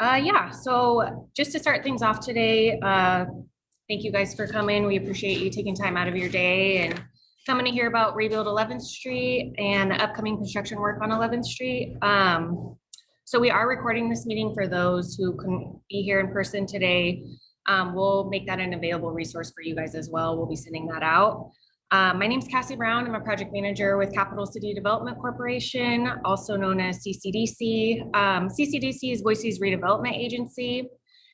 Yeah, so just to start things off today, thank you guys for coming. We appreciate you taking time out of your day and coming to hear about Rebuild 11th Street and the upcoming construction work on 11th Street. So we are recording this meeting for those who couldn't be here in person today. We'll make that an available resource for you guys as well. We'll be sending that out. My name is Cassie Brown. I'm a project manager with Capital City Development Corporation, also known as CCDC. CCDC is Boise's redevelopment agency.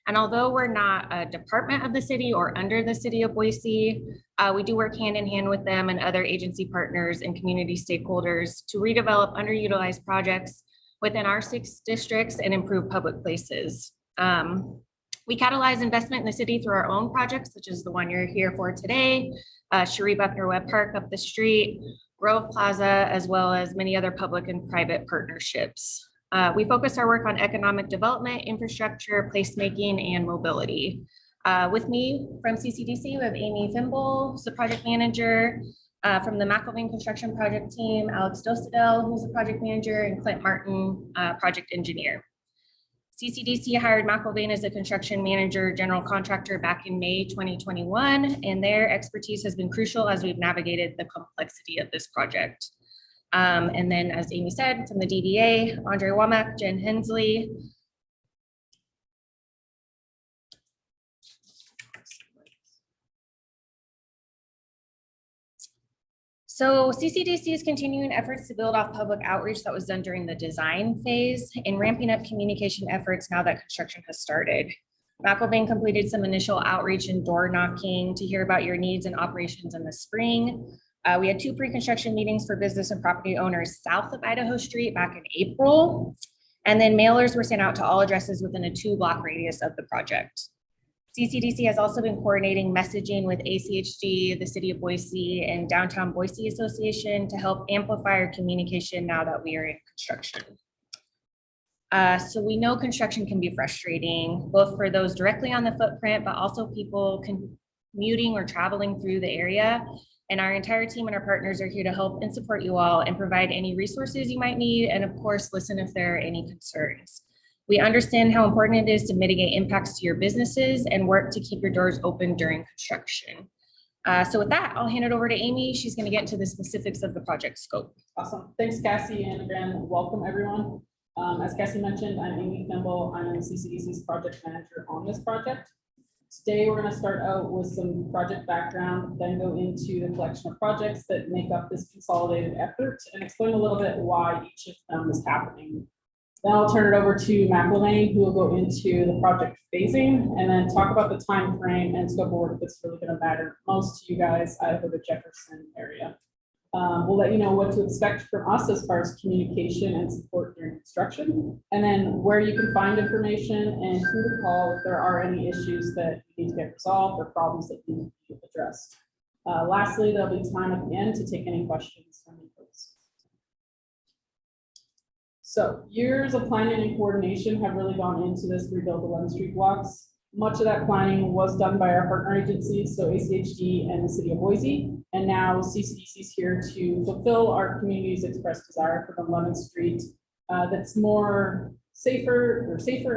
And although we're not a department of the city or under the city of Boise, we do work hand in hand with them and other agency partners and community stakeholders to redevelop underutilized projects within our 6 districts and improve public places. We catalyze investment in the city through our own projects, such as the one you're here for today, Cherie Buckner Webb Park up the street, Grove Plaza, as well as many other public and private partnerships. We focus our work on economic development, infrastructure, placemaking, and mobility. With me from CCDC, we have Amy Fimble, who's the project manager. From the McElvain Construction Project team, Alex Dosadel, who's the project manager, and Clint Martin, project engineer. CCDC hired McElvain as a construction manager general contractor back in May 2021, and their expertise has been crucial as we've navigated the complexity of this project. And then, as Amy said, from the DDA, Andre Womack, Jen Hensley. So CCDC is continuing efforts to build off public outreach that was done during the design phase and ramping up communication efforts now that construction has started. McElvain completed some initial outreach and door knocking to hear about your needs and operations in the spring. We had 2 pre-construction meetings for business and property owners south of Idaho Street back in April. And then mailers were sent out to all addresses within a 2-block radius of the project. CCDC has also been coordinating messaging with ACHD, the City of Boise, and Downtown Boise Association to help amplify our communication now that we are in construction. So we know construction can be frustrating, both for those directly on the footprint, but also people commuting or traveling through the area. And our entire team and our partners are here to help and support you all and provide any resources you might need, and of course, listen if there are any concerns. We understand how important it is to mitigate impacts to your businesses and work to keep your doors open during construction. So with that, I'll hand it over to Amy. She's going to get into the specifics of the project scope. Awesome. Thanks, Cassie, and again, welcome everyone. As Cassie mentioned, I'm Amy Fimble. I'm CCDC's project manager on this project. Today, we're going to start out with some project background, then go into the collection of projects that make up this consolidated effort and explain a little bit why each of them is happening. Then I'll turn it over to McElvain, who will go into the project phasing and then talk about the time frame and scope of work that's really going to matter most to you guys out of the Jefferson area. We'll let you know what to expect from us as far as communication and support during construction, and then where you can find information and who to call if there are any issues that need to get resolved or problems that need to be addressed. Lastly, there'll be time at the end to take any questions from you folks. So years of planning and coordination have really gone into this Rebuild 11th Street blocks. Much of that planning was done by our partner agencies, so ACHD and the City of Boise. And now CCDC is here to fulfill our community's expressed desire for the 11th Street that's more safer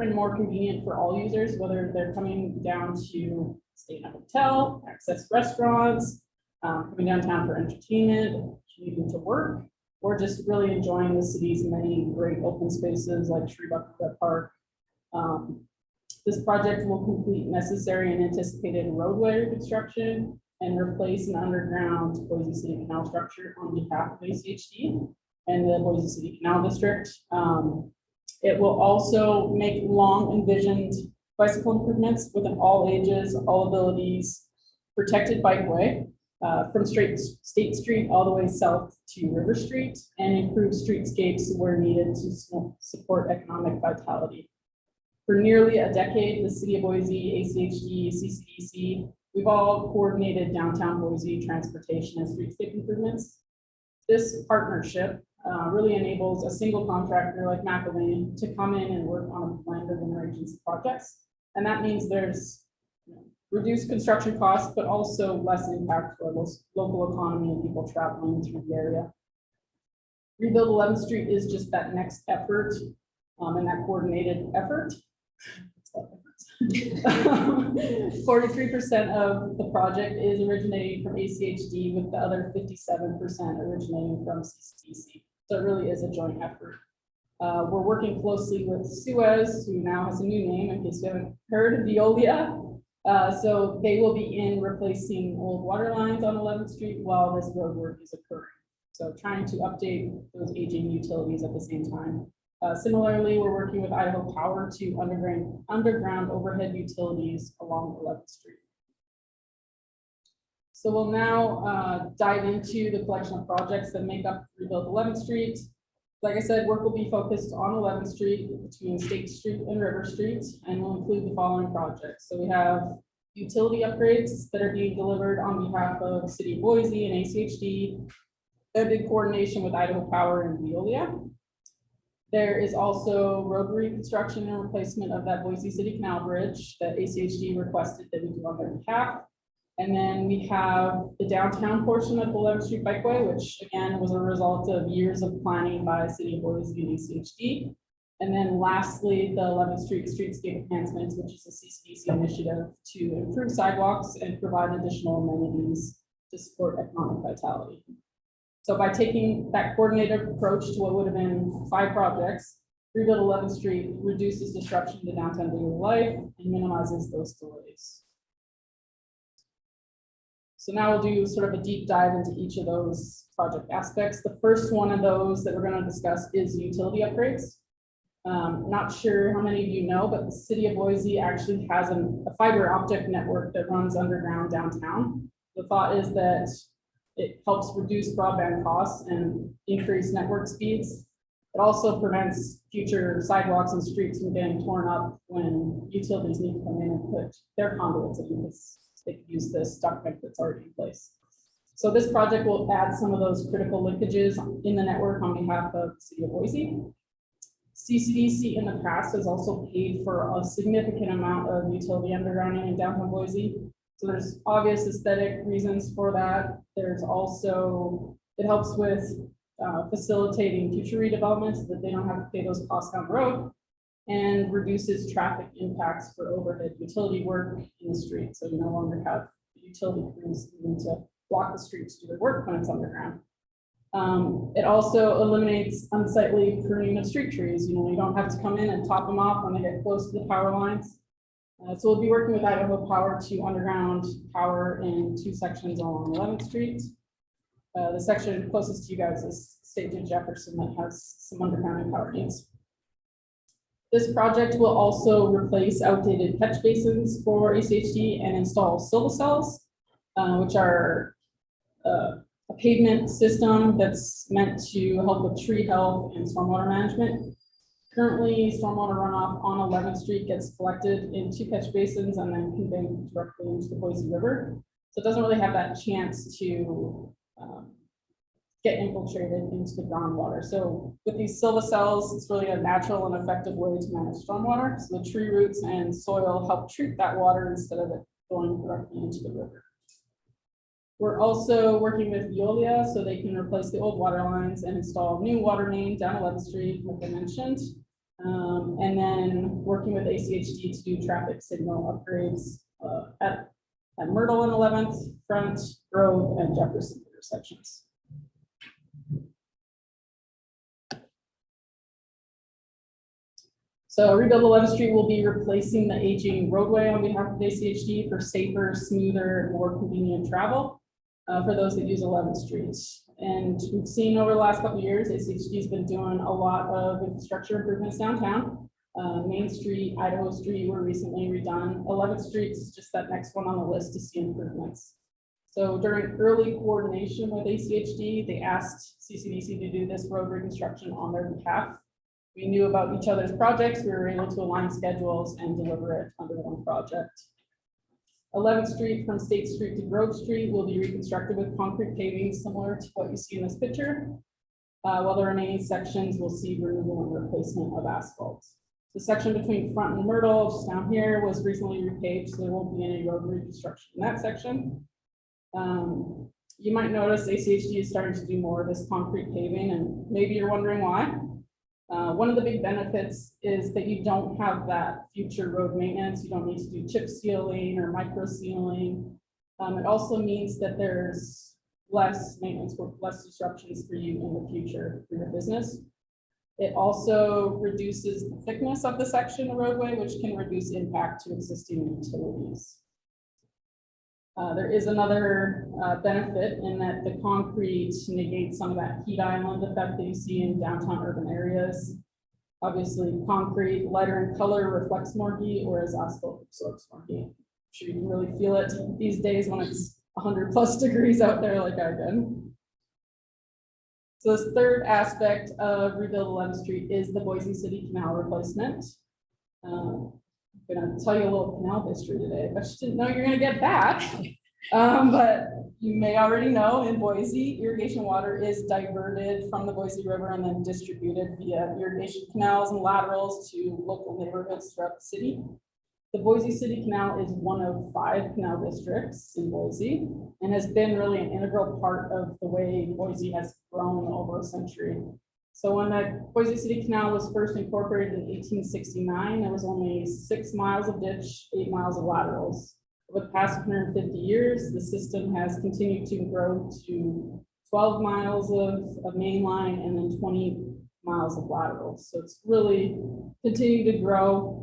and more convenient for all users, whether they're coming down to stay in a hotel, access restaurants, coming downtown for entertainment, commuting to work, or just really enjoying the city's many great open spaces like Cherie Buckner Webb Park. This project will complete necessary and anticipated roadway reconstruction and replace an underground Boise City Canal structure on behalf of ACHD and the Boise City Canal District. It will also make long envisioned bicycle improvements with an all ages, all abilities, protected bikeway from State Street all the way south to River Street, and improve streetscapes where needed to support economic vitality. For nearly a decade, the City of Boise, ACHD, CCDC, we've all coordinated downtown Boise transportation and streetscape improvements. This partnership really enables a single contractor like McElvain to come in and work on a blend of interagency projects. And that means there's reduced construction costs, but also less impact to our local economy and people traveling through the area. Rebuild 11th Street is just that next effort and that coordinated effort. 43% of the project is originating from ACHD, with the other 57% originating from CCDC. So it really is a joint effort. We're working closely with Suez, who now has a new name, in case you haven't heard, Veolia. So they will be in replacing old water lines on 11th Street while this road work is occurring. So trying to update those aging utilities at the same time. Similarly, we're working with Idaho Power to underground overhead utilities along 11th Street. So we'll now dive into the collection of projects that make up Rebuild 11th Street. Like I said, work will be focused on 11th Street between State Street and River Street, and will include the following projects. So we have utility upgrades that are being delivered on behalf of City of Boise and ACHD, and in coordination with Idaho Power and Veolia. There is also road reconstruction and replacement of that Boise City Canal Bridge that ACHD requested that we do on their behalf. And then we have the downtown portion of the 11th Street Bikeway, which again was a result of years of planning by City of Boise and ACHD. And then lastly, the 11th Street Streetscape Enhancements, which is a CCDC initiative to improve sidewalks and provide additional amenities to support economic vitality. So by taking that coordinated approach to what would have been 5 projects, Rebuild 11th Street reduces disruption to downtown daily life and minimizes those delays. So now we'll do sort of a deep dive into each of those project aspects. The first one of those that we're going to discuss is utility upgrades. Not sure how many of you know, but the City of Boise actually has a fiber optic network that runs underground downtown. The thought is that it helps reduce broadband costs and increase network speeds. It also prevents future sidewalks and streets from getting torn up when utilities need to come in and put their conduits in, because they could use this ductwork that's already in place. So this project will add some of those critical linkages in the network on behalf of the City of Boise. CCDC in the past has also paid for a significant amount of utility undergrounding in downtown Boise. So there's obvious aesthetic reasons for that. There's also, it helps with facilitating future redevelopment so that they don't have to pay those costs down the road, and reduces traffic impacts for overhead utility work in the street. So you no longer have utility crews needing to block the streets to do their work when it's underground. It also eliminates unsightly pruning of street trees. You know, you don't have to come in and top them off when they get close to the power lines. So we'll be working with Idaho Power to underground power in 2 sections along 11th Street. The section closest to you guys is State to Jefferson, that has some underground power needs. This project will also replace outdated catch basins for ACHD and install Silva-cells, which are a pavement system that's meant to help with tree health and stormwater management. Currently, stormwater runoff on 11th Street gets collected in 2 catch basins and then conveyed directly into the Boise River. So it doesn't really have that chance to get infiltrated into the groundwater. So with these Silva-cells, it's really a natural and effective way to manage stormwater. So the tree roots and soil help treat that water instead of it going directly into the river. We're also working with Veolia so they can replace the old water lines and install new water main down 11th Street, like I mentioned. And then working with ACHD to do traffic signal upgrades at Myrtle and 11th, Front, Grove, and Jefferson intersections. So Rebuild 11th Street will be replacing the aging roadway on behalf of ACHD for safer, smoother, more convenient travel for those that use 11th Street. And we've seen over the last couple of years, ACHD has been doing a lot of infrastructure improvements downtown. Main Street, Idaho Street were recently redone. 11th Street is just that next one on the list to see improvements. So during early coordination with ACHD, they asked CCDC to do this road reconstruction on their behalf. We knew about each other's projects. We were able to align schedules and deliver it under one project. 11th Street from State Street to Grove Street will be reconstructed with concrete paving similar to what you see in this picture, while the remaining sections will see removal and replacement of asphalt. The section between Front and Myrtle, just down here, was recently repaved, so there won't be any road reconstruction in that section. You might notice ACHD is starting to do more of this concrete paving, and maybe you're wondering why. One of the big benefits is that you don't have that future road maintenance. You don't need to do chip sealing or micro sealing. It also means that there's less maintenance work, less disruptions for you in the future for your business. It also reduces the thickness of the section of roadway, which can reduce impact to existing utilities. There is another benefit in that the concrete negates some of that heat island effect that you see in downtown urban areas. Obviously, concrete, lighter in color, reflects more heat, whereas asphalt absorbs more heat. I'm sure you can really feel it these days when it's 100+ degrees out there like I've been. So this third aspect of Rebuild 11th Street is the Boise City Canal replacement. I'm gonna tell you a little canal history today, but you didn't know you're gonna get that. But you may already know in Boise, irrigation water is diverted from the Boise River and then distributed via irrigation canals and laterals to local neighborhoods throughout the city. The Boise City Canal is one of 5 canal districts in Boise and has been really an integral part of the way Boise has grown over a century. So when the Boise City Canal was first incorporated in 1869, there was only 6 miles of ditch, 8 miles of laterals. Over the past 150 years, the system has continued to grow to 12 miles of main line and then 20 miles of laterals. So it's really continued to grow.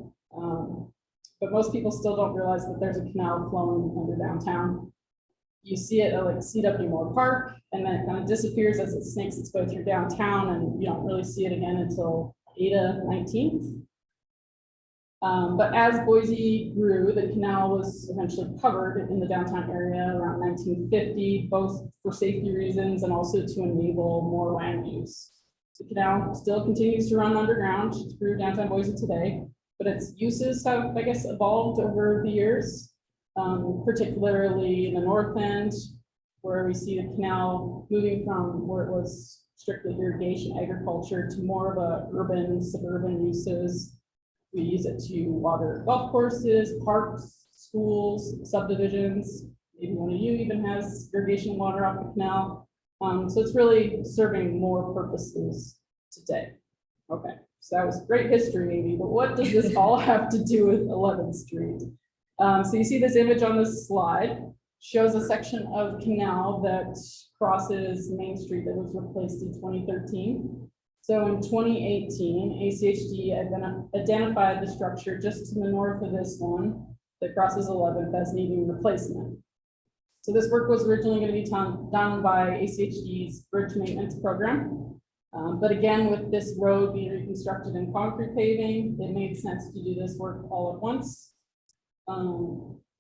But most people still don't realize that there's a canal flowing under downtown. You see it at like CW Moore Park, and then it kind of disappears as it snakes its way through downtown, and you don't really see it again until Ada 19th. But as Boise grew, the canal was eventually covered in the downtown area around 1950, both for safety reasons and also to enable more land use. The canal still continues to run underground through downtown Boise today, but its uses have, I guess, evolved over the years, particularly in the north end, where we see the canal moving from where it was strictly irrigation agriculture to more of a urban, suburban uses. We use it to water golf courses, parks, schools, subdivisions. Maybe one of you even has irrigation water off the canal. So it's really serving more purposes today. Okay. So that was great history, Amy, but what does this all have to do with 11th Street? So you see this image on this slide, shows a section of canal that crosses Main Street that was replaced in 2013. So in 2018, ACHD identified the structure just to the north of this one that crosses 11th as needing replacement. So this work was originally going to be done by ACHD's bridge maintenance program. But again, with this road being reconstructed in concrete paving, it made sense to do this work all at once.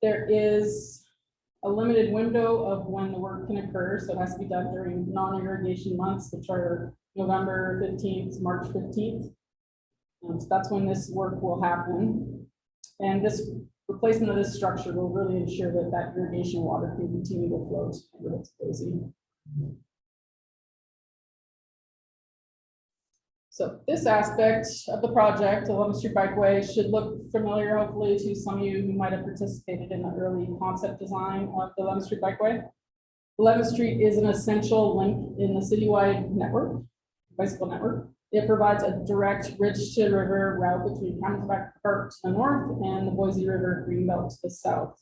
There is a limited window of when the work can occur, so it has to be done during non-irrigation months, which are November 15th, March 15th. So that's when this work will happen. And this replacement of this structure will really ensure that that irrigation water can continue to flow over its Boise. So this aspect of the project, 11th Street Bikeway, should look familiar, hopefully, to some of you who might have participated in the early concept design of the 11th Street Bikeway. 11th Street is an essential link in the citywide network, bicycle network. It provides a direct ridge to river route between Camelback Park to the north and the Boise River Greenbelt to the south.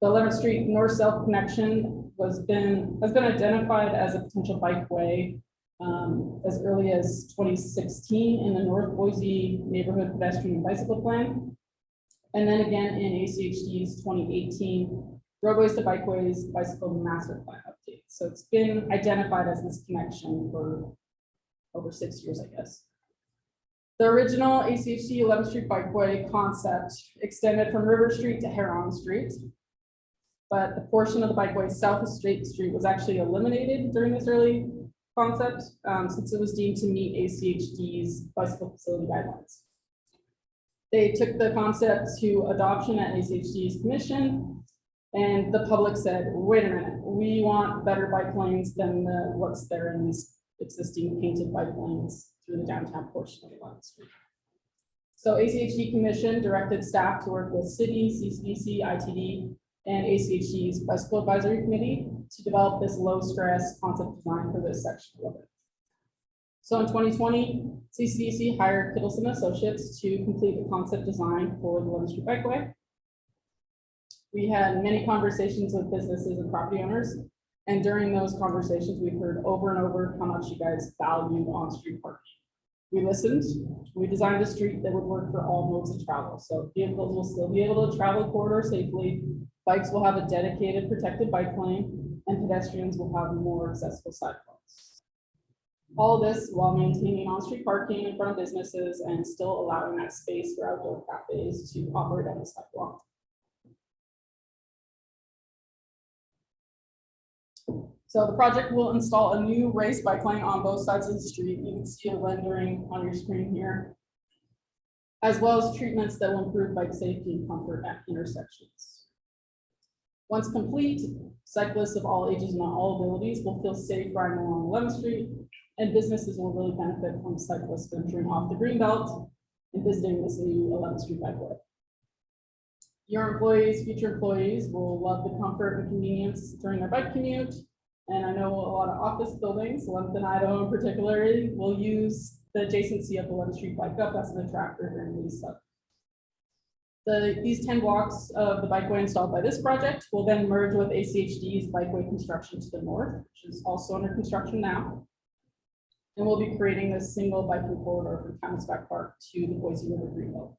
The 11th Street north-south connection has been identified as a potential bikeway as early as 2016 in the North Boise Neighborhood Pedestrian and Bicycle Plan. And then again in ACHD's 2018 Roadways to Bikeways Bicycle Master Plan update. So it's been identified as this connection for over 6 years, I guess. The original ACHD 11th Street Bikeway concept extended from River Street to Heron Street, but the portion of the bikeway south of State Street was actually eliminated during this early concept since it was deemed to meet ACHD's bicycle facility guidelines. They took the concept to adoption at ACHD's commission, and the public said, wait a minute, we want better bike lanes than what's there in these existing painted bike lanes through the downtown portion of 11th Street. So ACHD commission directed staff to work with city, CCDC, ITD, and ACHD's bicycle advisory committee to develop this low stress concept design for this section of it. So in 2020, CCDC hired Kittleson Associates to complete the concept design for the 11th Street Bikeway. We had many conversations with businesses and property owners, and during those conversations, we heard over and over how much you guys valued on-street parking. We listened, we designed a street that would work for all modes of travel. So vehicles will still be able to travel the corridor safely, bikes will have a dedicated protected bike lane, and pedestrians will have more accessible sidewalks. All of this while maintaining on-street parking in front of businesses and still allowing that space for outdoor cafes to operate on the sidewalk. So the project will install a new race bike lane on both sides of the street. You can see a rendering on your screen here, as well as treatments that will improve bike safety and comfort at intersections. Once complete, cyclists of all ages and all abilities will feel safe riding along 11th Street, and businesses will really benefit from cyclists venturing off the greenbelt and visiting this new 11th Street Bikeway. Your employees, future employees will love the comfort and convenience during their bike commute. And I know a lot of office buildings, 11th and Idaho in particular, will use the adjacency of the 11th Street Bike Up as an attractor during these stuff. These 10 blocks of the bikeway installed by this project will then merge with ACHD's bikeway construction to the north, which is also under construction now. And we'll be creating this single biking corridor from Camelback Park to the Boise River Greenbelt.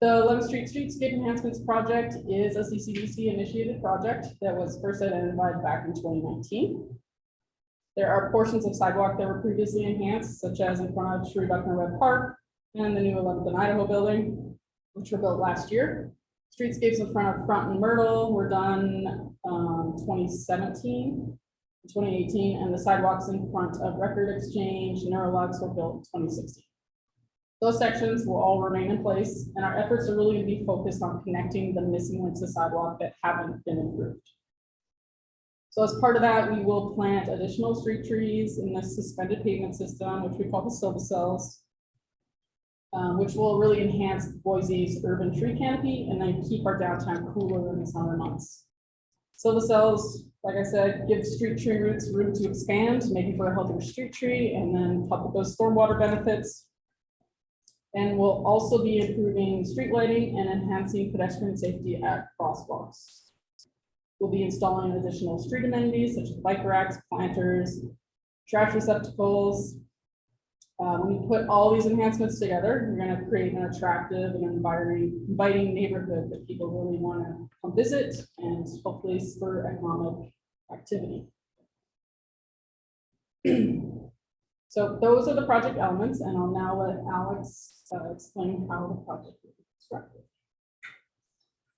The 11th Street Streetscape Enhancements Project is a CCDC initiated project that was first identified back in 2019. There are portions of sidewalk that were previously enhanced, such as in front of Shrew Buckner Red Park and the new 11th and Idaho building, which were built last year. Streetscapes in front of Front and Myrtle were done 2017, 2018, and the sidewalks in front of Record Exchange, Neurologs were built in 2016. Those sections will all remain in place, and our efforts are really going to be focused on connecting the missing links of sidewalk that haven't been improved. So as part of that, we will plant additional street trees in the suspended pavement system, which we call the silvicels, which will really enhance Boise's urban tree canopy and then keep our downtown cooler in the summer months. Silvicels, like I said, give street tree roots room to expand, making for a healthier street tree, and then help with those stormwater benefits. And we'll also be improving street lighting and enhancing pedestrian safety at crosswalks. We'll be installing additional street amenities such as bike racks, planters, trash receptacles. When you put all these enhancements together, you're going to create an attractive and inviting neighborhood that people really want to come visit and hopefully spur economic activity. So those are the project elements, and I'll now let Alex explain how the project will be constructed.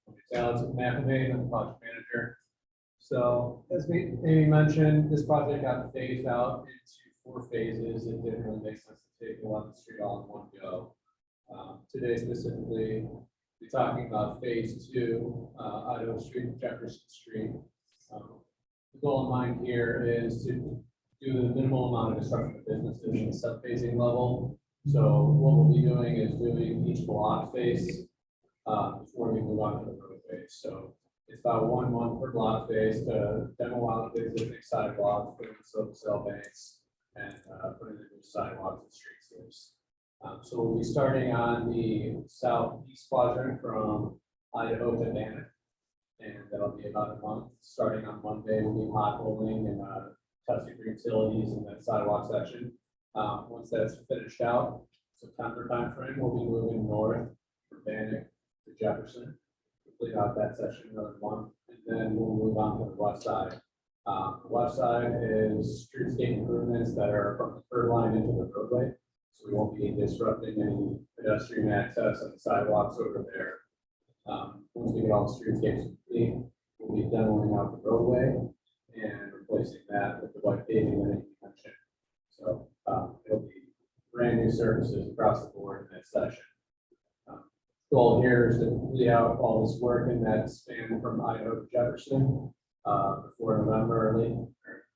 It's Alex McAfee, I'm the project manager. So as Amy mentioned, this project got phased out into 4 phases. It didn't really make sense to take 11th Street all in one go. Today specifically, we're talking about phase 2, Idaho Street and Jefferson Street. The goal in mind here is to do the minimal amount of disruption of businesses in the sub-phasing level. So what we'll be doing is doing each block phase before we move on to the roadway. So it's about one per block phase to demo out the existing sidewalks, put in the cell banks, and put in the new sidewalks and streetscapes. So we'll be starting on the southeast quadrant from Idaho to Bannock, and that'll be about a month. Starting on Monday, we'll be potholing and testing for utilities in that sidewalk section. Once that's finished out, September timeframe, we'll be moving north from Bannock to Jefferson, complete out that section another month, and then we'll move on to the west side. The west side is streetscape improvements that are from the curb line into the roadway, so we won't be disrupting any pedestrian access and sidewalks over there. Once we get all the streetscapes complete, we'll be demoing out the roadway and replacing that with the white paving that you mentioned. So it'll be brand new surfaces across the board in that session. Goal here is to complete out all this work in that span from Idaho to Jefferson before November,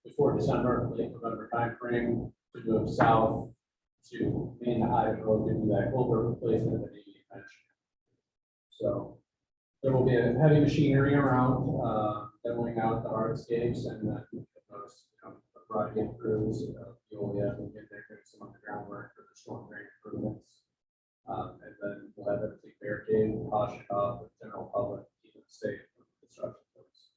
before December, late November timeframe, to move south to Maine, Idaho, to do that culvert replacement that you mentioned. So there will be a heavy machinery around demoing out the hardscapes, and then those, Friday crews, Veolia will get there, doing some underground work for the storm drain improvements. And then we'll have everything barricaded, caution off, the general public, keep it safe from construction. folks.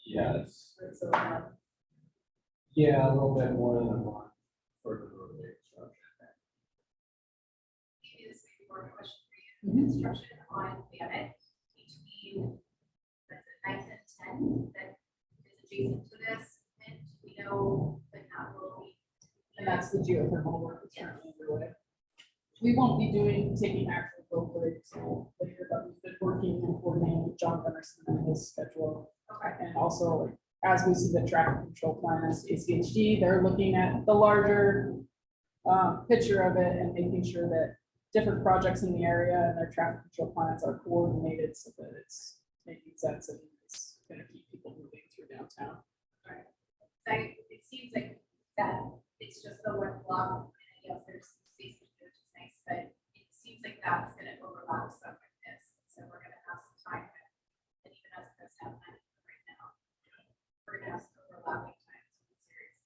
Yeah, yeah, a little bit more than a month for the roadway construction. Maybe this may be more of a question for you. Construction on Bannock between, that's it, 9 and 10, that is adjacent to this, and we know that that will be. And that's the geothermal work that's currently underway. We won't be taking actual road breaks later, but we've been working and coordinating with John Emerson and his schedule. Okay. And also, like, as we see the traffic control plan as ACHD, they're looking at the larger picture of it and making sure that different projects in the area and their traffic control plans are coordinated so that it's making sense and it's gonna keep people moving through downtown. It seems like that it's just the one block, and I guess there's space to do, which is nice, but it seems like that's gonna overlap some with this, so we're gonna have some time. And even as Chris has right now, we're gonna have some overlapping times. With series.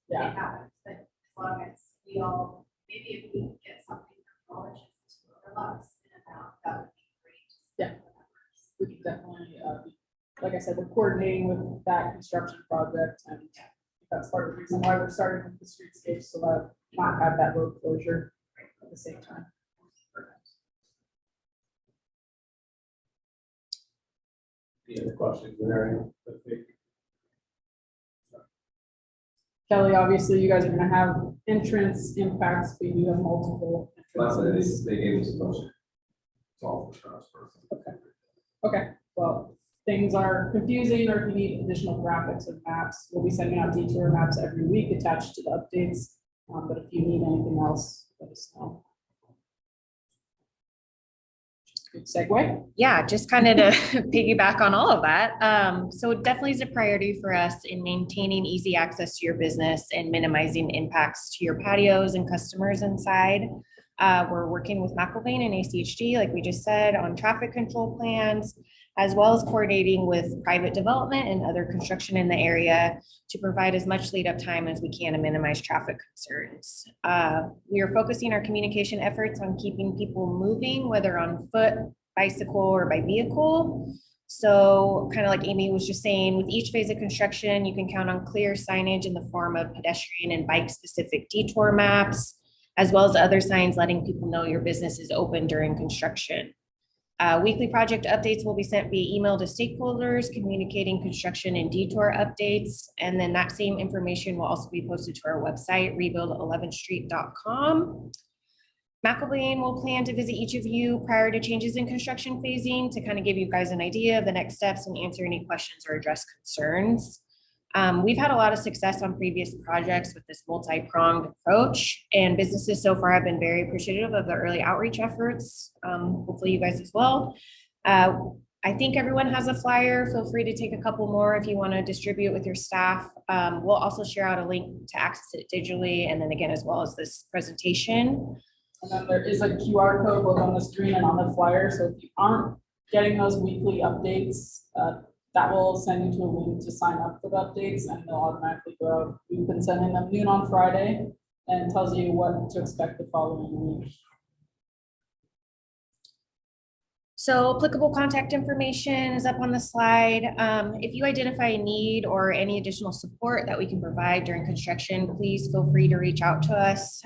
Yeah. It happens, but as long as we all, maybe if we can get something from college to overlaps in amount, that would be great. Yeah. We can definitely, like I said, we're coordinating with that construction project, and that's part of the reason why we're starting with the streetscape, so that not have that road closure at the same time. Any other questions there? Kelly, obviously, you guys are gonna have entrance impacts, but you have multiple entrances. They gave us a motion. It's all for transfer. Okay, well, things are confusing, or if you need additional graphics or maps, we'll be sending out detour maps every week attached to the updates. But if you need anything else, let us know. Good segue. Yeah, just kind of to piggyback on all of that. So it definitely is a priority for us in maintaining easy access to your business and minimizing impacts to your patios and customers inside. We're working with McIlvain and ACHD, like we just said, on traffic control plans, as well as coordinating with private development and other construction in the area to provide as much lead up time as we can to minimize traffic concerns. We are focusing our communication efforts on keeping people moving, whether on foot, bicycle, or by vehicle. So kind of like Amy was just saying, with each phase of construction, you can count on clear signage in the form of pedestrian and bike specific detour maps, as well as other signs letting people know your business is open during construction. Weekly project updates will be sent via email to stakeholders, communicating construction and detour updates. And then that same information will also be posted to our website, rebuild11street.com. McIlvain will plan to visit each of you prior to changes in construction phasing to kind of give you guys an idea of the next steps and answer any questions or address concerns. We've had a lot of success on previous projects with this multi-pronged approach, and businesses so far have been very appreciative of the early outreach efforts. Hopefully you guys as well. I think everyone has a flyer. Feel free to take a couple more if you want to distribute with your staff. We'll also share out a link to access it digitally, and then again, as well as this presentation. And then there is a QR code both on the screen and on the flyer. So if you aren't getting those weekly updates, that will send you to a link to sign up for the updates, and they'll automatically go out. We've been sending them noon on Friday and tells you what to expect the following week. So applicable contact information is up on the slide. If you identify a need or any additional support that we can provide during construction, please feel free to reach out to us.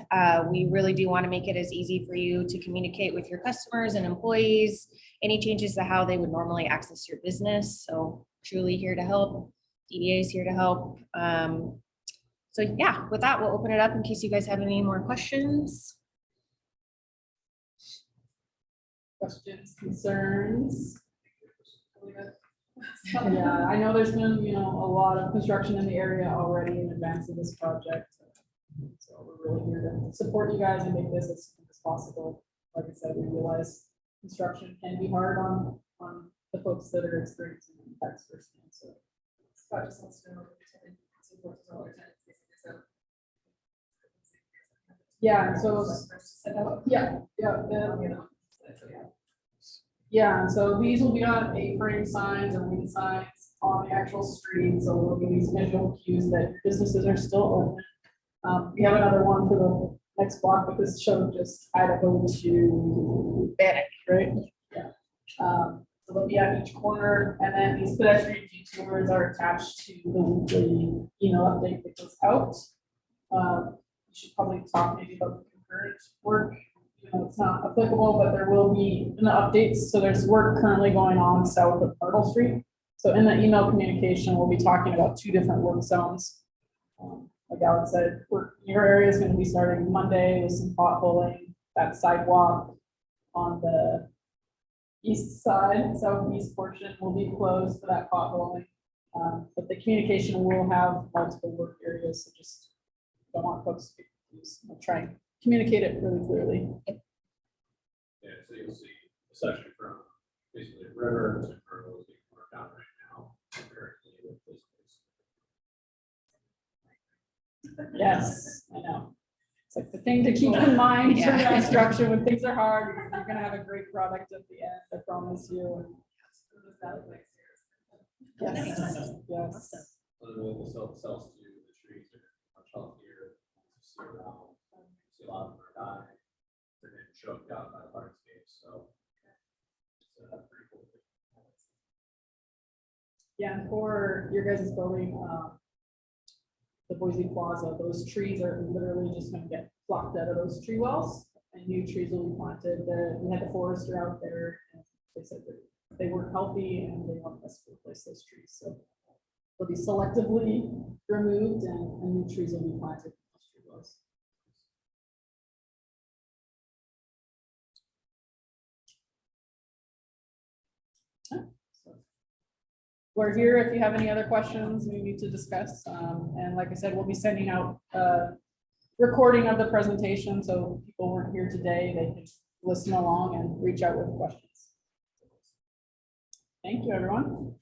We really do want to make it as easy for you to communicate with your customers and employees, any changes to how they would normally access your business. So truly here to help. DDA is here to help. So yeah, with that, we'll open it up in case you guys have any more questions. Questions, concerns? Yeah, I know there's been, a lot of construction in the area already in advance of this project. So we're really here to support you guys and make this as smooth as possible. Like I said, we realize construction can be hard on the folks that are experiencing impacts firsthand, so. Scott just wants to know if the support is all the time, so. Yeah, and so, yeah. Yeah, and so these will be on A-frame signs or wing signs on the actual street, so there'll be these visual cues that businesses are still open. We have another one for the next block, but this showed just Idaho to Bannock, right? Yeah. So they'll be at each corner, and then these pedestrian detours are attached to the weekly email update that goes out. We should probably talk maybe about the concurrent work. You know, it's not applicable, but there will be in the updates. So there's work currently going on south of Myrtle Street. So in the email communication, we'll be talking about 2 different work zones. Like Alex said, your area is going to be starting Monday with some potholing. That sidewalk on the east side, southeast portion will be closed for that potholing. But the communication will have multiple work areas, so just don't want folks to be confused. I'll try and communicate it really clearly. Yeah, so you'll see a section from basically the river to Myrtle is being worked on right now. Currently with this place. Yes, I know. It's like the thing to keep in mind for Yeah. construction when things are hard, you're gonna have a great product at the end, I promise you. Yes, yes. The cells too, the trees are much healthier. You see around, you see a lot of them are dying. They're getting choked out by the hardscape, so. It's pretty cool. Yeah, and for your guys' building, the Boise Plaza, those trees are literally just gonna get plucked out of those tree wells, and new trees will be planted. We had the forester out there, and they said that they weren't healthy and they want us to replace those trees, so they'll be selectively removed and new trees will be planted in those tree wells. We're here if you have any other questions we need to discuss. And like I said, we'll be sending out a recording of the presentation, so if people weren't here today, they can listen along and reach out with questions. Thank you, everyone.